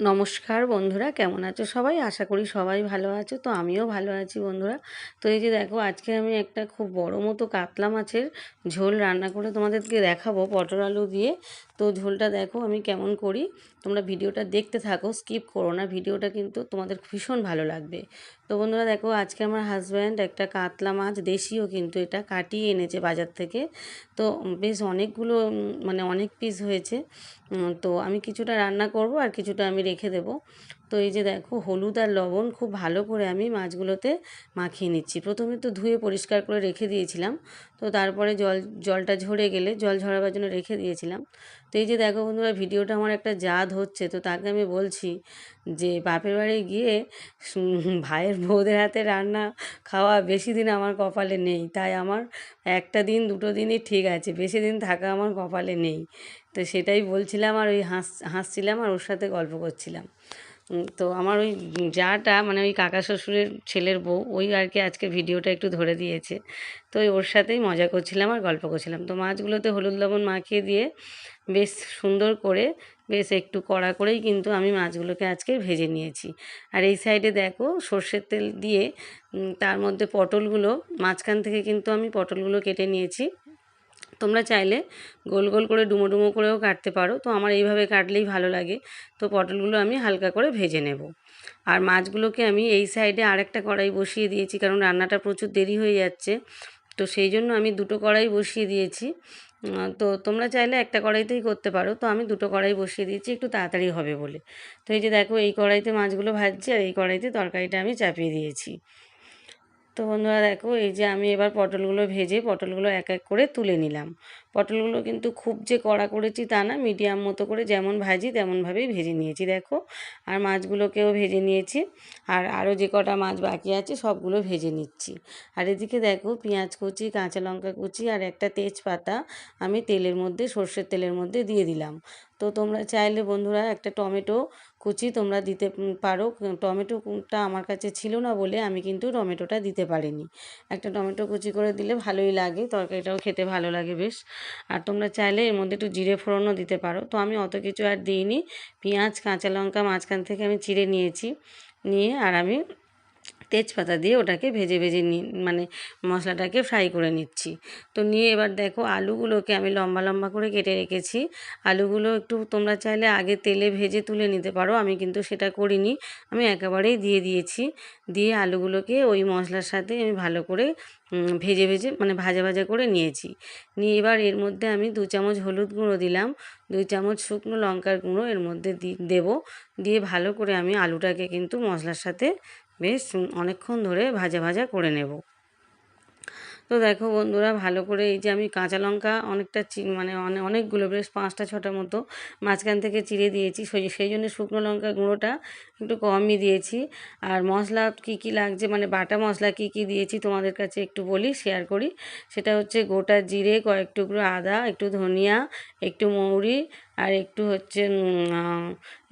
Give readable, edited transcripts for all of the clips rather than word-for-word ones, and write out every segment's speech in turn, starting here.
নমস্কার বন্ধুরা, কেমন আছো সবাই? আশা করি সবাই ভালো আছো। তো আমিও ভালো আছি বন্ধুরা। তো এই যে দেখো, আজকে আমি একটা খুব বড় মতো কাতলা মাছের ঝোল রান্না করে তোমাদেরকে দেখাবো পটল আলু দিয়ে। তো ঝোলটা দেখো আমি কেমন করি, তোমরা ভিডিওটা দেখতে থাকো, স্কিপ করো না। ভিডিওটা কিন্তু তোমাদের ভীষণ ভালো লাগবে। তো বন্ধুরা দেখো, আজকে আমার হাজব্যান্ড একটা কাতলা মাছ, দেশিও কিন্তু, এটা কাটিয়ে এনেছে বাজার থেকে। তো বেশ অনেকগুলো মানে অনেক পিস হয়েছে। তো আমি কিছুটা রান্না করব আর কিছুটা আমি রেখে দেব। তো এই যে দেখো, হলুদ আর লবণ খুব ভালো করে আমি মাছগুলোতে মাখিয়ে নিচ্ছি। প্রথমে তো ধুয়ে পরিষ্কার করে রেখে দিয়েছিলাম। তো তারপরে জলটা ঝরে গেলে জল ঝরাবার জন্য রেখে দিয়েছিলাম। তো এই যে দেখো বন্ধুরা, ভিডিওটা আমার একটা জাত হচ্ছে, তো তাকে আমি বলছি যে বাপের বাড়ি গিয়ে ভাইয়ের বউদের হাতে রান্না খাওয়া বেশি দিন আমার কপালে নেই। তাই আমার একটা দিন দুটো দিনই ঠিক আছে, বেশি দিন থাকা আমার কপালে নেই। তো সেটাই বলছিলাম, আর ওই হাসছিলাম আর ওর সাথে গল্প করছিলাম। তো আমার ওই যাটা, মানে ওই কাকা শ্বশুরের ছেলের বউ, ওই আর কি আজকে ভিডিওটা একটু ধরে দিয়েছে। তো ওর সাথেই মজা করছিলাম আর গল্প করছিলাম। তো মাছগুলোতে হলুদ লবণ মাখিয়ে দিয়ে বেশ সুন্দর করে, বেশ একটু কড়া করেই কিন্তু আমি মাছগুলোকে আজকে ভেজে নিয়েছি। আর এই সাইডে দেখো, সর্ষের তেল দিয়ে তার মধ্যে পটলগুলো, মাঝখান থেকে কিন্তু আমি পটলগুলো কেটে নিয়েছি। তোমরা চাইলে গোল গোল করে ডুমো ডুমো করেও কাটতে পারো, তো আমার এইভাবে কাটলেই ভালো লাগে। তো পটলগুলো আমি হালকা করে ভেজে নেব। আর মাছগুলোকে আমি এই সাইডে আরেকটা কড়াই বসিয়ে দিয়েছি, কারণ রান্নাটা প্রচুর দেরি হয়ে যাচ্ছে। তো সেই জন্য আমি দুটো কড়াই বসিয়ে দিয়েছি। তো তোমরা চাইলে একটা কড়াইতেই করতে পারো, তো আমি দুটো কড়াই বসিয়ে দিয়েছি একটু তাড়াতাড়ি হবে বলে। তো এই যে দেখো, এই কড়াইতে মাছগুলো ভাজছি আর এই কড়াইতে তরকারিটা আমি চাপিয়ে দিয়েছি। তো বন্ধুরা দেখো, এই যে আমি এবার পটলগুলো ভেজে পটলগুলো এক এক করে তুলে নিলাম। পটলগুলো কিন্তু খুব যে কড়া করেছি তা না, মিডিয়াম মতো করে যেমন ভাজি তেমনভাবেই ভেজে নিয়েছি দেখো। আর মাছগুলোকেও ভেজে নিয়েছি। আর আরও যে কটা মাছ বাকি আছে সবগুলো ভেজে নিচ্ছি। আর এদিকে দেখো, পেঁয়াজ কুচি, কাঁচা লঙ্কা কুচি আর একটা তেজপাতা আমি তেলের মধ্যে, সর্ষের তেলের মধ্যে দিয়ে দিলাম। তো তোমরা চাইলে বন্ধুরা একটা টমেটো কুচি তোমরা দিতে পারো। টমেটোটা আমার কাছে ছিল না বলে আমি কিন্তু টমেটোটা দিতে পারিনি। একটা টমেটো কুচি করে দিলে ভালোই লাগে, তরকারিটাও খেতে ভালো লাগে বেশ। আর তোমরা চাইলে এর মধ্যে একটু জিরে ফোড়নও দিতে পারো। তো আমি অত কিছু আর দিইনি। পেঁয়াজ কাঁচা লঙ্কা মাঝখান থেকে আমি চিড়ে নিয়েছি, নিয়ে আর আমি তেজপাতা দিয়ে ওটাকে ভেজে ভেজে মানে মশলাটাকে ফ্রাই করে নিচ্ছি। তো নিয়ে এবার দেখো, আলুগুলোকে আমি লম্বা লম্বা করে কেটে রেখেছি। আলুগুলো একটু তোমরা চাইলে আগে তেলে ভেজে তুলে নিতে পারো, আমি কিন্তু সেটা করিনি। আমি একেবারেই দিয়ে দিয়েছি। দিয়ে আলুগুলোকে ওই মশলার সাথে আমি ভালো করে ভেজে ভেজে, মানে ভাজা ভাজা করে নিয়েছি। নিয়ে এবার এর মধ্যে আমি 2 চামচ হলুদ গুঁড়ো দিলাম, 2 চামচ শুকনো লঙ্কার গুঁড়ো এর মধ্যে দেবো। দিয়ে ভালো করে আমি আলুটাকে কিন্তু মশলার সাথে বেশ অনেকক্ষণ ধরে ভাজা ভাজা করে নেব। তো দেখো বন্ধুরা, ভালো করে এই যে আমি কাঁচা লঙ্কা অনেকটা মানে অনেকগুলো, বেশ 5টা 6টা মতো মাঝখান থেকে চিড়ে দিয়েছি। সেই জন্য শুকনো লঙ্কা গুঁড়োটা একটু কমই দিয়েছি। আর মশলা কি কি লাগছে, মানে বাটা মশলা কি কি দিয়েছি তোমাদের কাছে একটু বলি, শেয়ার করি। সেটা হচ্ছে গোটা জিরে, কয়েক টুকরো আদা, একটু ধনিয়া, একটু মৌরি, আর একটু হচ্ছে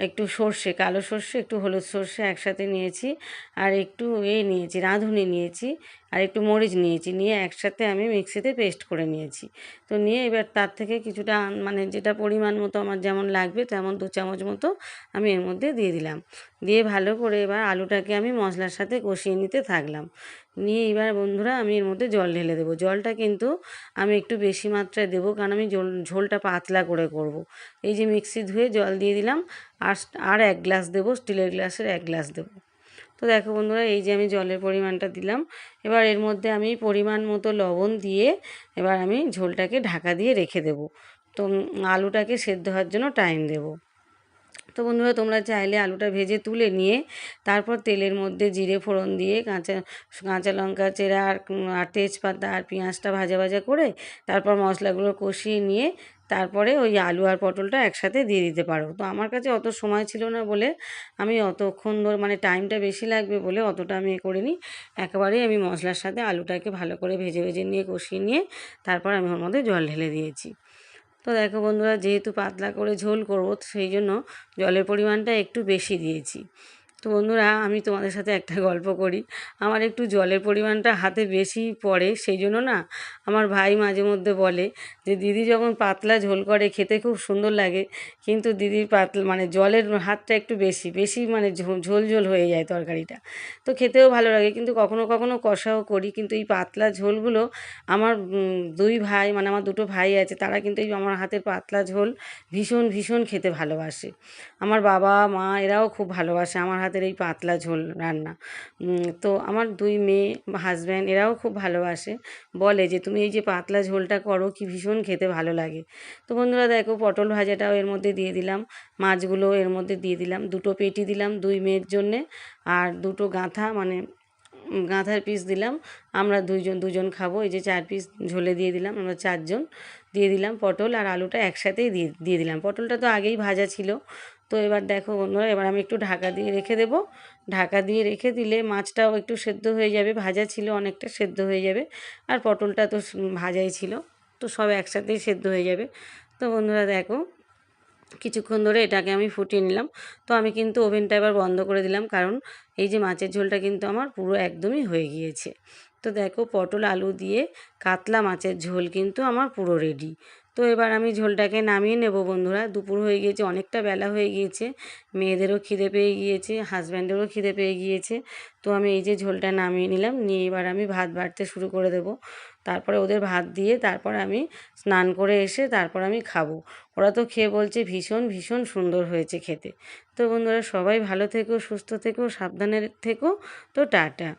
একটু সর্ষে, কালো সর্ষে, একটু হলুদ সর্ষে একসাথে নিয়েছি। আর একটু নিয়েছি, রাঁধুনি নিয়েছি, আর একটু মরিচ নিয়েছি, নিয়ে একসাথে আমি মিক্সিতে পেস্ট করে নিয়েছি। তো নিয়ে এবার তার থেকে কিছুটা, মানে যেটা পরিমাণ মতো আমার যেমন লাগবে তেমন 2 চামচ মতো আমি এর মধ্যে দিয়ে দিলাম। দিয়ে ভালো করে এবার আলুটাকে আমি মশলার সাথে কষিয়ে নিতে থাকলাম। নিয়ে এবার বন্ধুরা আমি এর মধ্যে জল ঢেলে দেবো। জলটা কিন্তু আমি একটু বেশি মাত্রায় দেবো, কারণ আমি ঝোলটা পাতলা করে করব। এই যে মিক্সি ধুয়ে জল দিয়ে দিলাম। আর 1 গ্লাস দেবো, স্টিলের গ্লাসের 1 গ্লাস দেবো। তো দেখো বন্ধুরা, এই যে আমি জলের পরিমাণটা দিলাম। এবার এর মধ্যে আমি পরিমাণ মতো লবণ দিয়ে এবার আমি ঝোলটাকে ঢাকা দিয়ে রেখে দেবো। তো আলুটাকে সেদ্ধ হওয়ার জন্য টাইম দেবো। তো বন্ধুরা, তোমরা চাইলে আলুটা ভেজে তুলে নিয়ে তারপর তেলের মধ্যে জিরে ফোড়ন দিয়ে কাঁচা কাঁচা লঙ্কা চেরা আর তেজপাতা আর পেঁয়াজটা ভাজা ভাজা করে তারপর মশলাগুলো কষিয়ে নিয়ে তারপরে ওই আলু আর পটলটা একসাথে দিয়ে দিতে পারো। তো আমার কাছে অত সময় ছিল না বলে আমি অতক্ষণ ধরে, মানে টাইমটা বেশি লাগবে বলে অতটা আমি করিনি। একেবারেই আমি মশলার সাথে আলুটাকে ভালো করে ভেজে ভেজে নিয়ে কষিয়ে নিয়ে তারপর আমি ওর মধ্যে জল ঢেলে দিয়েছি। তো দেখো বন্ধুরা, যেহেতু পাতলা করে ঝোল করব সেই জন্য জলের পরিমাণটা একটু বেশি দিয়েছি। তো বন্ধুরা, আমি তোমাদের সাথে একটা গল্প করি। আমার একটু জলের পরিমাণটা হাতে বেশি পড়ে, সেই জন্য না আমার ভাই মাঝে মধ্যে বলে যে দিদি যখন পাতলা ঝোল করে খেতে খুব সুন্দর লাগে, কিন্তু দিদির পাতলা মানে জলের হাতটা একটু বেশি বেশি মানে ঝোল ঝোল হয়ে যায় তরকারিটা। তো খেতেও ভালো লাগে, কিন্তু কখনো কখনো কষাও করি। কিন্তু এই পাতলা ঝোলগুলো আমার দুই ভাই মানে আমার দুটো ভাই আছে, তারা কিন্তু এই আমার হাতের পাতলা ঝোল ভীষণ ভীষণ খেতে ভালোবাসে। আমার বাবা মা এরাও খুব ভালোবাসে আমার হাতের এই পাতলা ঝোল রান্না। তো আমার দুই মেয়ে হাজব্যান্ড এরাও খুব ভালোবাসে, বলে যে তুমি এই যে পাতলা ঝোলটা করো কি ভীষণ খেতে ভালো লাগে। তো বন্ধুরা দেখো, পটল ভাজাটাও এর মধ্যে দিয়ে দিলাম, মাছগুলো এর মধ্যে দিয়ে দিলাম, দুটো পেটি দিলাম দুই মেয়ের জন্যে, আর দুটো গাঁথা মানে গাঁথার পিস দিলাম। আমরা দুজন খাবো, এই যে 4 পিস ঝোলে দিয়ে দিলাম, আমরা 4 জন দিয়ে দিলাম। পটল আর আলুটা একসাথেই দিয়ে দিলাম, পটলটা তো আগেই ভাজা ছিল। তো এবার দেখো বন্ধুরা, এবার আমি একটু ঢাকা দিয়ে রেখে দেবো। ঢাকা দিয়ে রেখে দিলে মাছটাও একটু সেদ্ধ হয়ে যাবে, ভাজা ছিল অনেকটা, সেদ্ধ হয়ে যাবে। আর পটলটা তো ভাজাই ছিল, তো সব একসাথেই সেদ্ধ হয়ে যাবে। তো বন্ধুরা দেখো, কিছুক্ষণ ধরে এটাকে আমি ফুটিয়ে নিলাম। তো আমি কিন্তু ওভেনটা এবার বন্ধ করে দিলাম, কারণ এই যে মাছের ঝোলটা কিন্তু আমার পুরো একদমই হয়ে গিয়েছে। তো দেখো, পটল আলু দিয়ে কাতলা মাছের ঝোল কিন্তু আমার পুরো রেডি। তো এবার আমি ঝোলটাকে নামিয়ে নেব বন্ধুরা। দুপুর হয়ে গিয়েছে, অনেকটা বেলা হয়ে গিয়েছে, মেয়েদেরও খিদে পেয়ে গিয়েছে, হাজব্যান্ডেরও খিদে পেয়ে গিয়েছে। তো আমি এই যে ঝোলটা নামিয়ে নিলাম, নিয়ে এবার আমি ভাত বাড়তে শুরু করে দেব। তারপরে ওদের ভাত দিয়ে তারপর আমি স্নান করে এসে তারপর আমি খাবো। ওরা তো খেয়ে বলছে ভীষণ ভীষণ সুন্দর হয়েছে খেতে। তো বন্ধুরা, সবাই ভালো থেকো, সুস্থ থেকো, সাবধানে থেকো। তো টাটা।